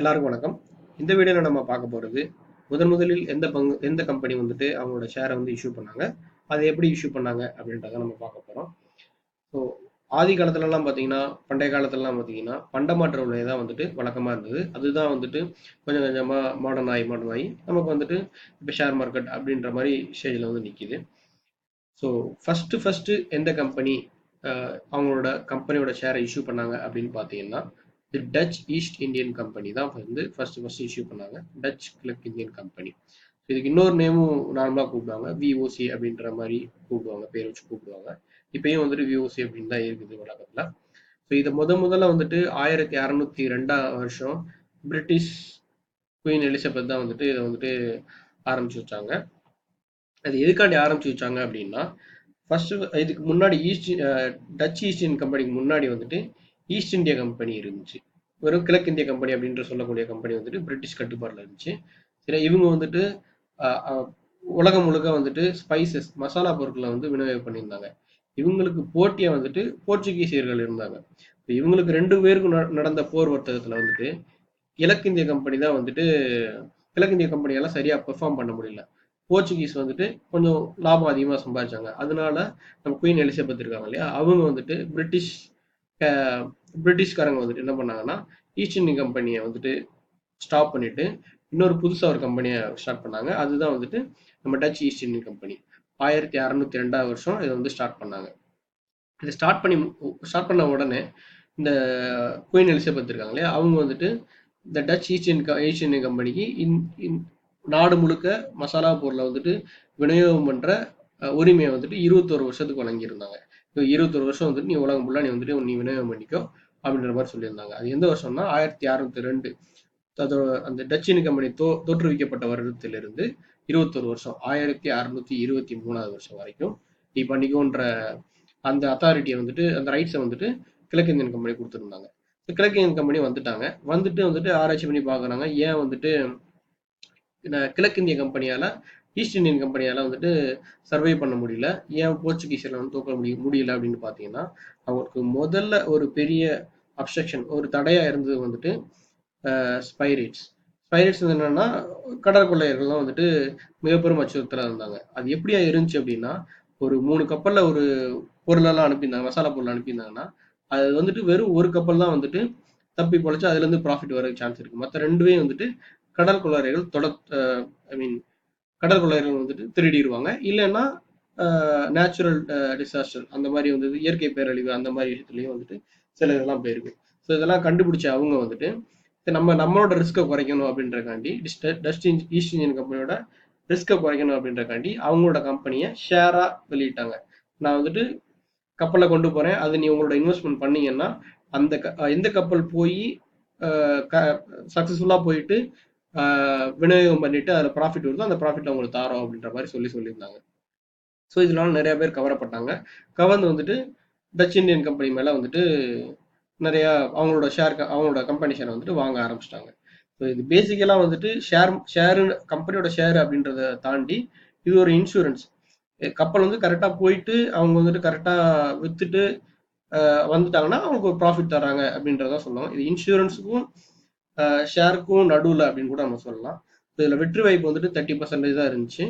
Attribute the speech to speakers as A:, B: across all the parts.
A: எல்லாருக்கும் வணக்கம். இந்த வீடியோல நம்ம பார்க்க போறது, முதலில் எந்த கம்பெனி வந்துட்டு அவங்களோட ஷேரை வந்து இஷ்யூ பண்ணாங்க, அதை எப்படி இஷ்யூ பண்ணாங்க அப்படின்றத நம்ம பார்க்க போறோம். ஸோ ஆதி காலத்துலலாம் பார்த்தீங்கன்னா, பண்டைய காலத்துலலாம் பார்த்தீங்கன்னா, பண்டமாற்று விலை தான் வந்துட்டு வழக்கமா இருந்தது. அதுதான் வந்துட்டு கொஞ்சம் கொஞ்சமா மாடர்ன் ஆகி நமக்கு வந்துட்டு இப்போ ஷேர் மார்க்கெட் அப்படின்ற மாதிரி ஸ்டேஜில் வந்து நிக்குது. ஸோ ஃபர்ஸ்ட் எந்த கம்பெனி அவங்களோட கம்பெனியோட ஷேரை இஷ்யூ பண்ணாங்க அப்படின்னு பார்த்தீங்கன்னா, டச் ஈஸ்ட் இந்தியன் கம்பெனி தான் வந்து ஃபர்ஸ்ட் இஷ்யூ பண்ணாங்க. டச் கிழக்கு இந்தியன் கம்பெனி. இதுக்கு இன்னொரு நேமும் நார்மலாக கூப்பிடுவாங்க, விஓசி அப்படின்ற மாதிரி கூப்பிடுவாங்க, பேர் வச்சு கூப்பிடுவாங்க. இப்பயும் வந்துட்டு விஓசி அப்படின்னு தான் இருக்குது வழக்கத்தில். ஸோ இதை முதல்ல வந்துட்டு 1602 பிரிட்டிஷ் குயின் எலிசபெத் தான் வந்துட்டு இதை வந்துட்டு ஆரம்பிச்சு வச்சாங்க. அது எதுக்காண்டி ஆரம்பிச்சு வச்சாங்க அப்படின்னா, ஃபர்ஸ்ட் இதுக்கு முன்னாடி டச் ஈஸ்ட் இந்தியன் கம்பெனிக்கு முன்னாடி வந்துட்டு ஈஸ்ட் இந்தியா கம்பெனி இருந்துச்சு. வெறும் கிழக்கிந்திய கம்பெனி அப்படின்ற சொல்லக்கூடிய கம்பெனி வந்துட்டு பிரிட்டிஷ் கட்டுப்பாட்டில் இருந்துச்சு. சரி, இவங்க வந்துட்டு உலகம் முழுக்க வந்துட்டு ஸ்பைசஸ் மசாலா பொருட்களை வந்து விநியோகம் பண்ணியிருந்தாங்க. இவங்களுக்கு போட்டியா வந்துட்டு போர்ச்சுகீசியர்கள் இருந்தாங்க. இவங்களுக்கு 2 பேருக்கும் நடந்த போர் வர்த்தகத்துல வந்துட்டு கிழக்கிந்திய கம்பெனி தான் வந்துட்டு கிழக்கிந்திய கம்பெனியால சரியா பெர்ஃபார்ம் பண்ண முடியல. போர்ச்சுகீஸ் வந்துட்டு கொஞ்சம் லாபம் அதிகமாக சம்பாதிச்சாங்க. அதனால நம்ம குயின் எலிசபெத் இருக்காங்க இல்லையா, அவங்க வந்துட்டு பிரிட்டிஷ்காரங்க வந்துட்டு என்ன பண்ணாங்கன்னா, ஈஸ்ட் இந்தியன் கம்பெனியை வந்துட்டு ஸ்டாப் பண்ணிட்டு இன்னொரு புதுசாக ஒரு கம்பெனியை ஸ்டார்ட் பண்ணாங்க. அதுதான் வந்துட்டு நம்ம டச் ஈஸ்ட் இந்தியன் கம்பெனி. 1602 இதை வந்து ஸ்டார்ட் பண்ணாங்க. இதை ஸ்டார்ட் பண்ண உடனே இந்த குயின் எலிசபெத் இருக்காங்க இல்லையா, அவங்க வந்துட்டு இந்த டச் ஈஸ்ட் இந்தியன் கம்பெனிக்கு நாடு முழுக்க மசாலா பொருளை வந்துட்டு விநியோகம் பண்ற உரிமையை வந்துட்டு 21 வருஷத்துக்கு வழங்கியிருந்தாங்க. 21 வருஷம் வந்துட்டு நீ உலகம் ஃபுல்லா நீ விநியோகம் பண்ணிக்கோ அப்படின்ற மாதிரி சொல்லியிருந்தாங்க. அது எந்த வருஷம்னா 1602. அதோட அந்த டச் இந்தியன் கம்பெனி தோற்றுவிக்கப்பட்ட வருடத்திலிருந்து 21 வருஷம் 1623 வருஷம் வரைக்கும் நீ பண்ணிக்கோன்ற அந்த அத்தாரிட்டியை வந்துட்டு, அந்த ரைட்ஸை வந்துட்டு கிழக்கிந்தியன் கம்பெனி கொடுத்துருந்தாங்க. கிழக்கிந்தியன் கம்பெனி வந்துட்டு ஆராய்ச்சி பண்ணி பார்க்குறாங்க, ஏன் வந்துட்டு கிழக்கிந்திய கம்பெனியால ஈஸ்ட் இந்தியன் கம்பெனியால வந்துட்டு சர்வை பண்ண முடியல, ஏன் போர்ச்சுகீசியர்ல வந்து தோக்க முடியல அப்படின்னு பார்த்தீங்கன்னா, அவங்களுக்கு முதல்ல ஒரு பெரிய அப்ஸ்ட்ரக்ஷன், ஒரு தடையா இருந்தது வந்துட்டு ஸ்பைரேட்ஸ். ஸ்பைரேட்ஸ் என்னன்னா, கடற்கொள்ளையர்கள்லாம் வந்துட்டு மிக பெரும் அச்சுறுத்தலாக இருந்தாங்க. அது எப்படியா இருந்துச்சு அப்படின்னா, ஒரு 3 கப்பல்ல ஒரு பொருளெல்லாம் அனுப்பியிருந்தாங்க, மசாலா பொருள் அனுப்பியிருந்தாங்கன்னா, அது வந்துட்டு வெறும் ஒரு கப்பல் தான் வந்துட்டு தப்பி பொழைச்சு அதுல இருந்து ப்ராஃபிட் வர சான்ஸ் இருக்கு. மற்ற ரெண்டுமே வந்துட்டு கடல் கொள்ளையர்கள் ஐ மீன் கடல் கொள்ளையர்கள் வந்துட்டு திருடிடுவாங்க. இல்லைன்னா நேச்சுரல் டிசாஸ்டர், அந்த மாதிரி வந்து இயற்கை பேரழிவு, அந்த மாதிரி விஷயத்துலயும் வந்துட்டு சில இதெல்லாம் போயிருக்கு. ஸோ இதெல்லாம் கண்டுபிடிச்ச அவங்க வந்துட்டு நம்மளோட ரிஸ்கை குறைக்கணும் அப்படின்றக்காண்டி, ஈஸ்ட் இந்தியன் கம்பெனியோட ரிஸ்கை குறைக்கணும் அப்படின்றக்காண்டி அவங்களோட கம்பெனியை ஷேரா வெளியிட்டாங்க. நான் வந்துட்டு கப்பலை கொண்டு போறேன், அது நீ உங்களோட இன்வெஸ்ட்மெண்ட் பண்ணீங்கன்னா அந்த எந்த கப்பல் போய் சக்சஸ்ஃபுல்லா போயிட்டு விநியோகம் பண்ணிட்டு அதில் ப்ராஃபிட் வருதோ அந்த ப்ராஃபிட் அவங்களுக்கு தாரோம் அப்படின்ற மாதிரி சொல்லியிருந்தாங்க. ஸோ இதனால நிறைய பேர் கவரப்பட்டாங்க. கவர்ந்து வந்துட்டு டச் இந்தியன் கம்பெனி மேல வந்துட்டு நிறைய அவங்களோட கம்பெனி ஷேரை வந்துட்டு வாங்க ஆரம்பிச்சிட்டாங்க. ஸோ இது பேசிக்கலா வந்துட்டு கம்பெனியோட ஷேர் அப்படின்றத தாண்டி இது ஒரு இன்சூரன்ஸ். கப்பல் வந்து கரெக்டா போயிட்டு அவங்க வந்துட்டு கரெக்டா வித்துட்டு வந்துட்டாங்கன்னா அவங்களுக்கு ஒரு ப்ராஃபிட் தராங்க அப்படின்றத சொல்லுவாங்க. இது இன்சூரன்ஸுக்கும் ஷேருக்கும் நடுவில் அப்படின்னு கூட நம்ம சொல்லலாம். இதில் வெற்றி வாய்ப்பு வந்துட்டு 30% தான் இருந்துச்சு.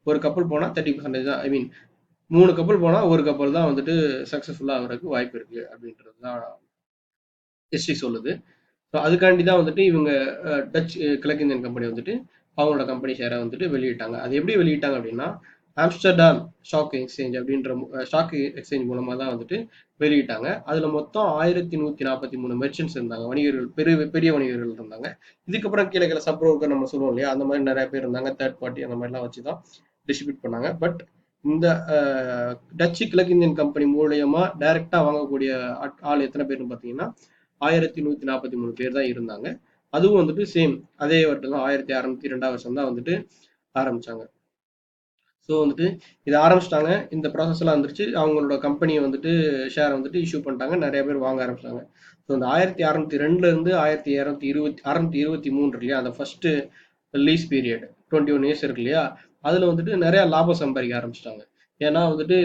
A: ஒரு கப்பல் போனால் 30% தான், ஐ மீன் 3 கப்பல் போனால் ஒரு கப்பல் தான் வந்துட்டு சக்ஸஸ்ஃபுல்லாக ஆகிறதுக்கு வாய்ப்பு இருக்கு அப்படின்றது தான் ஹிஸ்ட்ரி சொல்லுது. ஸோ அதுக்காண்டி தான் வந்துட்டு இவங்க டச் கிழக்கிந்தியன் கம்பெனி வந்துட்டு அவங்களோட கம்பெனி ஷேரை வந்துட்டு வெளியிட்டாங்க. அது எப்படி வெளியிட்டாங்க அப்படின்னா, ஆம்ஸ்டர்டாம் ஸ்டாக் எக்ஸ்சேஞ்ச் அப்படின்ற ஸ்டாக் எக்ஸ்சேஞ்ச் மூலமா தான் வந்துட்டு வெளியிட்டாங்க. அதுல மொத்தம் 1143 மெர்ச்சன்ட்ஸ் இருந்தாங்க, வணிகர்கள், பெரிய வணிகர்கள் இருந்தாங்க. இதுக்கப்புறம் கீழே கீழே சப்ரோக்கர் நம்ம சொல்லுவோம் இல்லையா, அந்த மாதிரி நிறைய பேர் இருந்தாங்க. தேர்ட் பார்ட்டி அந்த மாதிரிலாம் வச்சுதான் டிஸ்ட்ரிபியூட் பண்ணாங்க. பட் இந்த டச்சு கிழக்கிந்தியன் கம்பெனி மூலியமா டைரக்டா வாங்கக்கூடிய ஆள் எத்தனை பேர்னு பார்த்தீங்கன்னா 1143 பேர் தான் இருந்தாங்க. அதுவும் வந்துட்டு சேம் அதே வருடம் தான் 1602 தான் வந்துட்டு ஆரம்பிச்சாங்க. ஸோ வந்துட்டு இதை ஆரம்பிச்சிட்டாங்க, இந்த ப்ராசஸ் எல்லாம் வந்துருச்சு. அவங்களோட கம்பெனியை வந்துட்டு ஷேர் வந்துட்டு இஷ்யூ பண்ணிட்டாங்க, நிறைய பேர் வாங்க ஆரம்பிச்சாங்க. ஸோ இந்த 1602 இருந்து 1623 இல்லையா, அந்த ஃபர்ஸ்ட் லீஸ் பீரியட் 21 இயர்ஸ் இருக்கு இல்லையா, அதுல வந்துட்டு நிறைய லாபம் சம்பாதிக்க ஆரம்பிச்சிட்டாங்க. ஏன்னா வந்துட்டு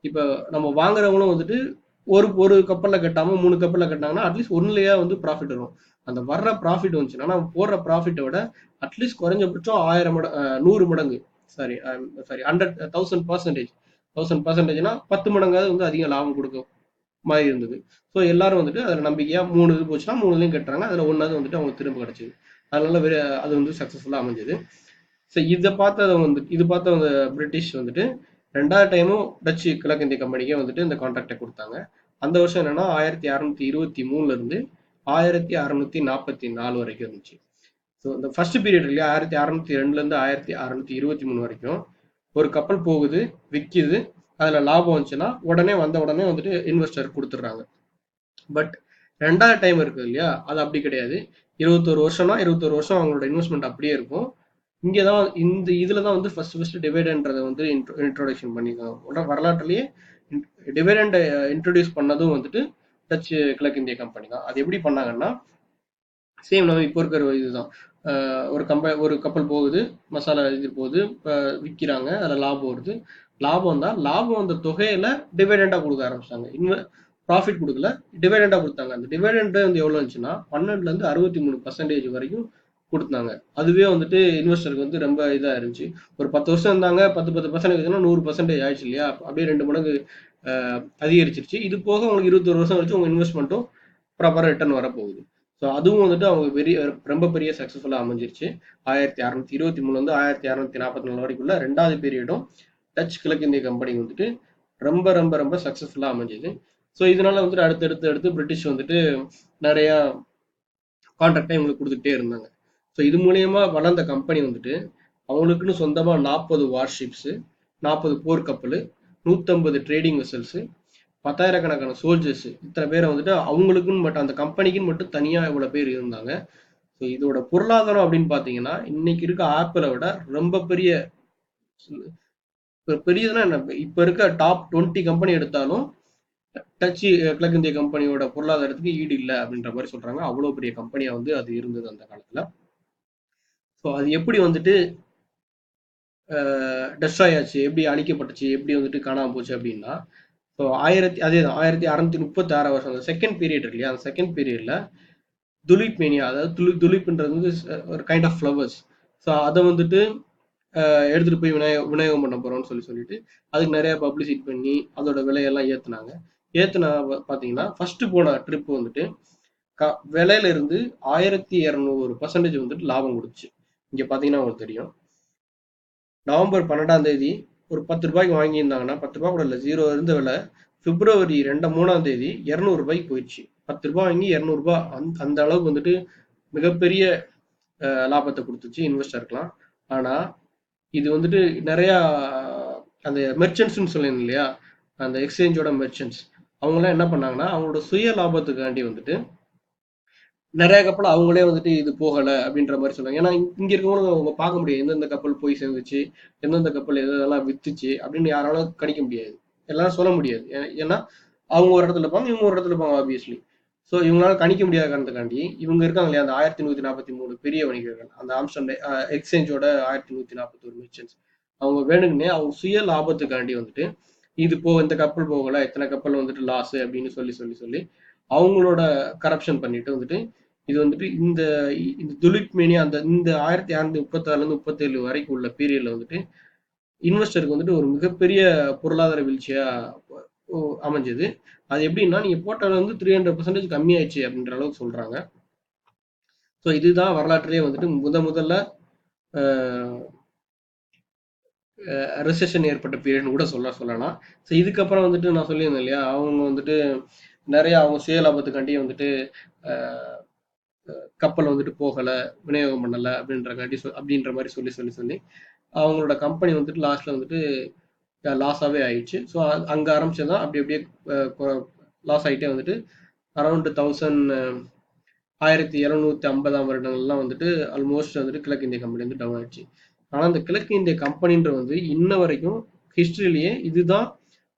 A: இப்போ நம்ம வாங்குறவங்களும் வந்துட்டு ஒரு ஒரு கப்பல்ல கட்டாம 3 கப்பல்ல கட்டினாங்கன்னா அட்லீஸ்ட் ஒன்னுலயா வந்து ப்ராஃபிட் வரும். அந்த வர்ற ப்ராஃபிட் வந்துச்சுன்னா நம்ம போடுற ப்ராஃபிட்டை விட அட்லீஸ்ட் குறைஞ்சபட்சம் 1000 மடங்கு 100 மடங்கு சாரி சாரி 1000% 1000%னா 10 மடங்காவது வந்து அதிக லாபம் கொடுக்கும் மாதிரி இருந்தது. ஸோ எல்லாரும் வந்துட்டு அதில் நம்பிக்கையா 3 இது போச்சுன்னா 3லையும் கட்டுறாங்க. அதில் ஒன்றாவது வந்துட்டு அவங்க திரும்ப கிடைச்சிது. அதனால அது வந்து சக்ஸஸ்ஃபுல்லாக அமைஞ்சது. ஸோ இது பார்த்த அந்த பிரிட்டிஷ் வந்துட்டு 2வது டைமும் டச்சு கிழக்கிந்திய கம்பெனிக்கே வந்துட்டு இந்த கான்ட்ராக்டை கொடுத்தாங்க. அந்த வருஷம் என்னன்னா 1623 இருந்து 1644 வரைக்கும் இருந்துச்சு. ஸோ இந்த ஃபர்ஸ்ட் பீரியட் இல்லையா 1602 இருந்து 1623 வரைக்கும் ஒரு கப்பல் போகுது, விற்கிது, அதுல லாபம் வந்துச்சுன்னா உடனே வந்துட்டு இன்வெஸ்டர் கொடுத்துட்றாங்க. பட் 2வது டைம் இருக்குது இல்லையா, அது அப்படி கிடையாது. 21 வருஷம்னா 21 வருஷம் அவங்களோட இன்வெஸ்ட்மெண்ட் அப்படியே இருக்கும். இங்கதான் இதுல தான் வந்து ஃபர்ஸ்ட் டிவைடன்றதை வந்து இன்ட்ரோடக்ஷன் பண்ணிருக்காங்க. வரலாற்றுலயே டிவைடண்ட் இன்ட்ரோடியூஸ் பண்ணதும் வந்துட்டு டச்சு கிழக்கிந்திய கம்பெனி தான். அது எப்படி பண்ணாங்கன்னா, சேம் நம்ம இப்போ இருக்கிற இதுதான். ஒரு கப்பல் போகுது, மசாலா இது போகுது, விற்கிறாங்க, அதில் லாபம் வருது. லாபம் தான், லாபம் வந்த தொகையில டிவைடண்டா கொடுக்க ஆரம்பிச்சாங்க. ப்ராஃபிட் கொடுக்கல, டிவைடண்டா கொடுத்தாங்க. அந்த டிவைடண்ட் வந்து எவ்வளவு இருந்துச்சுன்னா 12ல இருந்து 63% வரைக்கும் கொடுத்தாங்க. அதுவே வந்துட்டு இன்வெஸ்டருக்கு வந்து ரொம்ப இதா இருந்துச்சு. ஒரு 10 வருஷம் இருந்தாங்க, 10% 100% ஆயிடுச்சு இல்லையா, அப்படியே 2 மடங்கு அதிகரிச்சிருச்சு. இது போக உங்களுக்கு 21 வருஷம் கழிச்சு உங்க இன்வெஸ்ட்மெண்ட்டும் ப்ராப்பரா ரிட்டர்ன் வரப்போகுது. ஸோ அதுவும் வந்துட்டு அவங்க ரொம்ப பெரிய சக்ஸஸ்ஃபுல்லாக அமைஞ்சிருச்சு. 1623 வந்து 1644 வரைக்குள்ள 2வது பீரியடும் டச் கிழக்கிந்திய கம்பெனி வந்துட்டு ரொம்ப ரொம்ப ரொம்ப சக்ஸஸ்ஃபுல்லாக அமைஞ்சது. ஸோ இதனால வந்துட்டு அடுத்து பிரிட்டிஷ் வந்துட்டு நிறைய கான்ட்ராக்டை இவங்களுக்கு கொடுத்துட்டே இருந்தாங்க. ஸோ இது மூலியமா வளர்ந்த கம்பெனி வந்துட்டு அவங்களுக்குன்னு சொந்தமாக 40 வார்ஷிப்ஸு, 40 போர்க்கப்பல், 150 ட்ரேடிங் வெசல்ஸு, 10,000கணக்கான சோல்ஜர்ஸ், இத்தனை பேரை வந்துட்டு அவங்களுக்குன்னு மட்டும் அந்த கம்பெனிக்குன்னு மட்டும் தனியா இவ்வளவு பேர் இருந்தாங்க. ஸோ இதோட பொருளாதாரம் அப்படின்னு பாத்தீங்கன்னா இன்னைக்கு இருக்க ஆப்பிளை விட ரொம்ப பெரியதுன்னா என்ன, இப்ப இருக்க டாப் 20 கம்பெனி எடுத்தாலும் டச்சு கிழக்கிந்திய கம்பெனியோட பொருளாதாரத்துக்கு ஈடு இல்லை அப்படின்ற மாதிரி சொல்றாங்க. அவ்வளவு பெரிய கம்பெனியா வந்து அது இருந்தது அந்த காலத்துல. ஸோ அது எப்படி வந்துட்டு டெஸ்ட்ராய் ஆச்சு, எப்படி அழிக்கப்பட்டுச்சு, எப்படி வந்துட்டு காணாம போச்சு அப்படின்னா, ஸோ அதேதான் 1636 வருஷம் அந்த செகண்ட் பீரியட் இல்லையா, அந்த செகண்ட் பீரியட்ல துலிப் மேனியா, அதாவது துலிப்ன்றது வந்து ஒரு கைண்ட் ஆஃப் ஃப்ளவர்ஸ். ஸோ அதை வந்துட்டு எடுத்துட்டு போய் விநியோகம் பண்ண போறோம்னு சொல்லிட்டு அதுக்கு நிறைய பப்ளிசிட்டி பண்ணி அதோட விலையெல்லாம் ஏத்துனாங்க. பாத்தீங்கன்னா ஃபர்ஸ்ட் போன ட்ரிப் வந்துட்டு விலையில இருந்து 1200% வந்துட்டு லாபம் கொடுத்துச்சு. இங்க பாத்தீங்கன்னா உங்களுக்கு தெரியும், நவம்பர் 12ஆம் தேதி ஒரு 10 ரூபாய்க்கு வாங்கியிருந்தாங்கன்னா 10 ரூபாய் கூட இல்லை, 0 இருந்த விலை பிப்ரவரி 3ஆம் தேதி 200 ரூபாய்க்கு போயிடுச்சு. 10 ரூபாய் வாங்கி 200 ரூபாய், அந்த அளவுக்கு வந்துட்டு மிகப்பெரிய லாபத்தை கொடுத்துச்சு இன்வெஸ்டருக்குலாம். ஆனா இது வந்துட்டு நிறைய அந்த மெர்ச்சன்ட்ஸ்னு சொல்லியிருந்தேன் இல்லையா, அந்த எக்ஸ்சேஞ்சோட மெர்ச்சன்ட்ஸ் அவங்களாம் என்ன பண்ணாங்கன்னா அவங்களோட சுய லாபத்துக்காண்டி வந்துட்டு நிறைய கப்பல் அவங்களே வந்துட்டு இது போகலை அப்படின்ற மாதிரி சொன்னாங்க. ஏன்னா இங்க இருக்கவங்க அவங்க பார்க்க முடியாது எந்தெந்த கப்பல் போய் சேர்ந்துச்சு, எந்தெந்த கப்பல் எதெல்லாம் வித்துச்சு அப்படின்னு யாராலும் கணிக்க முடியாது, எல்லாரும் சொல்ல முடியாது. ஏன்னா அவங்க ஒரு இடத்துல இருப்பாங்க, இவங்க ஒரு இடத்துல இருப்பாங்க ஆப்வியஸ்லி. ஸோ இவங்களால கணிக்க முடியாத காரணத்துக்காண்டி இவங்க இருக்காங்க இல்லையா, அந்த 1143 பெரிய வணிகர்கள், அந்த ஆம்ஸ்டர்ம் எக்ஸ்சேஞ்சோட 1141 மெர்ச்சன்ட்ஸ், அவங்க வேணுங்கன்னே அவங்க சுய லாபத்துக்காண்டி வந்துட்டு இது இந்த கப்பல் போகல, எத்தனை கப்பல் வந்துட்டு லாஸ் அப்படின்னு சொல்லி சொல்லி சொல்லி அவங்களோட கரப்ஷன் பண்ணிட்டு வந்துட்டு இது வந்துட்டு இந்த துலிப் மேனியா இந்த 1636 இருந்து 37 வரைக்கும் உள்ள பீரியட்ல வந்துட்டு இன்வெஸ்டருக்கு வந்துட்டு ஒரு மிகப்பெரிய பொருளாதார வீழ்ச்சியா அமைஞ்சது. அது எப்படின்னா நீங்க போட்டதுல வந்து 300% கம்மியாயிடுச்சு அப்படின்ற அளவுக்கு சொல்றாங்க. ஸோ இதுதான் வரலாற்றிலேயே வந்துட்டு முதல்ல ரிசெஷன் ஏற்பட்ட பீரியட்னு கூட சொல்லலாம். ஸோ இதுக்கப்புறம் வந்துட்டு நான் சொல்லியிருந்தேன் இல்லையா, அவங்க வந்துட்டு நிறைய அவங்க சுய லாபத்துக்காண்டி வந்துட்டு கப்பல் வந்துட்டு போகலை, விநியோகம் பண்ணலை அப்படின்ற மாதிரி சொல்லி சொல்லி சொல்லி அவங்களோட கம்பெனி வந்துட்டு லாஸ்ட்ல வந்துட்டு லாஸாகவே ஆயிடுச்சு. ஸோ அங்கே ஆரம்பிச்சதான் அப்படி அப்படியே லாஸ் ஆகிட்டே வந்துட்டு அரௌண்ட் 1750ஆம் வருடங்கள்லாம் வந்துட்டு ஆல்மோஸ்ட் வந்துட்டு கிழக்கு இந்திய கம்பெனி வந்து டவுன் ஆயிடுச்சு. ஆனால் அந்த கிழக்கு இந்திய கம்பெனின்ற வந்து இன்ன வரைக்கும் ஹிஸ்டரியிலேயே இதுதான்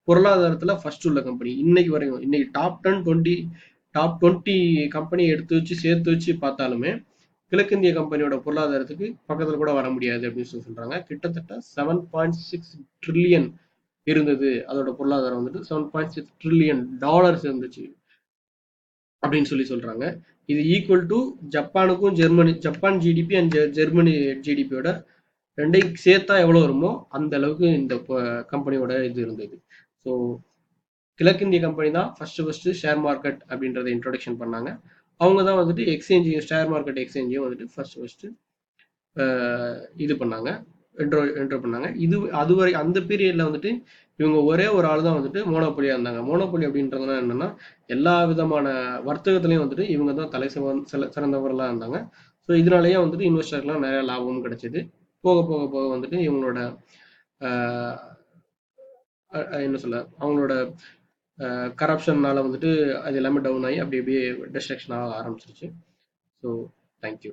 A: பொருளாதாரத்துல ஃபர்ஸ்ட் உள்ள கம்பெனி. இன்னைக்கு வரைக்கும் இன்னைக்கு டாப் 20 கம்பெனி எடுத்து வச்சு சேர்த்து வச்சு பார்த்தாலுமே கிழக்கிந்திய கம்பெனியோட பொருளாதாரத்துக்கு பக்கத்துல கூட வர முடியாது அப்படின்னு சொல்றாங்க. கிட்டத்தட்ட 7.6 ட்ரில்லியன் இருந்தது அதோட பொருளாதாரம் வந்துட்டு, $7.6 ட்ரில்லியன் இருந்துச்சு. அப்படின்னு சொல்றாங்க. இது ஈக்குவல் டு ஜப்பானுக்கும் ஜப்பான் ஜிடிபி அண்ட் ஜெர்மனி ஜிடிபியோட ரெண்டையும் சேர்த்தா எவ்வளவு வருமோ அந்த அளவுக்கு இந்த கம்பெனியோட இது இருந்தது. ஸோ கிழக்கிந்திய கம்பெனி தான் ஃபர்ஸ்ட் ஷேர் மார்க்கெட் அப்படின்றத இன்ட்ரோடக்ஷன் பண்ணாங்க. அவங்க தான் வந்துட்டு எக்ஸ்சேஞ்சையும் ஷேர் மார்க்கெட் எக்ஸ்சேஞ்சையும் வந்துட்டு ஃபர்ஸ்ட் இது பண்ணாங்க, என்ட்ரோ பண்ணாங்க. அதுவரை அந்த பீரியட்ல வந்துட்டு இவங்க ஒரே ஒரு ஆள் தான் வந்துட்டு மோனோபொலியா இருந்தாங்க. மோனோபொலி அப்படின்றதுனா என்னன்னா எல்லா விதமான வர்த்தகத்திலையும் வந்துட்டு இவங்க தான் சிறந்தவர்களாக இருந்தாங்க. ஸோ இதனாலேயே வந்துட்டு இன்வெஸ்டர்லாம் நிறைய லாபமும் கிடைச்சது. போக போக போக வந்துட்டு இவங்களோட என்ன சொல்ல அவங்களோட கரப்ஷன்னால வந்துட்டு அது எல்லாமே டவுன் ஆகி அப்படி அப்படியே டிஸ்ட்ரக்ஷன் ஆக ஆரம்பிச்சிருச்சு. So thank you.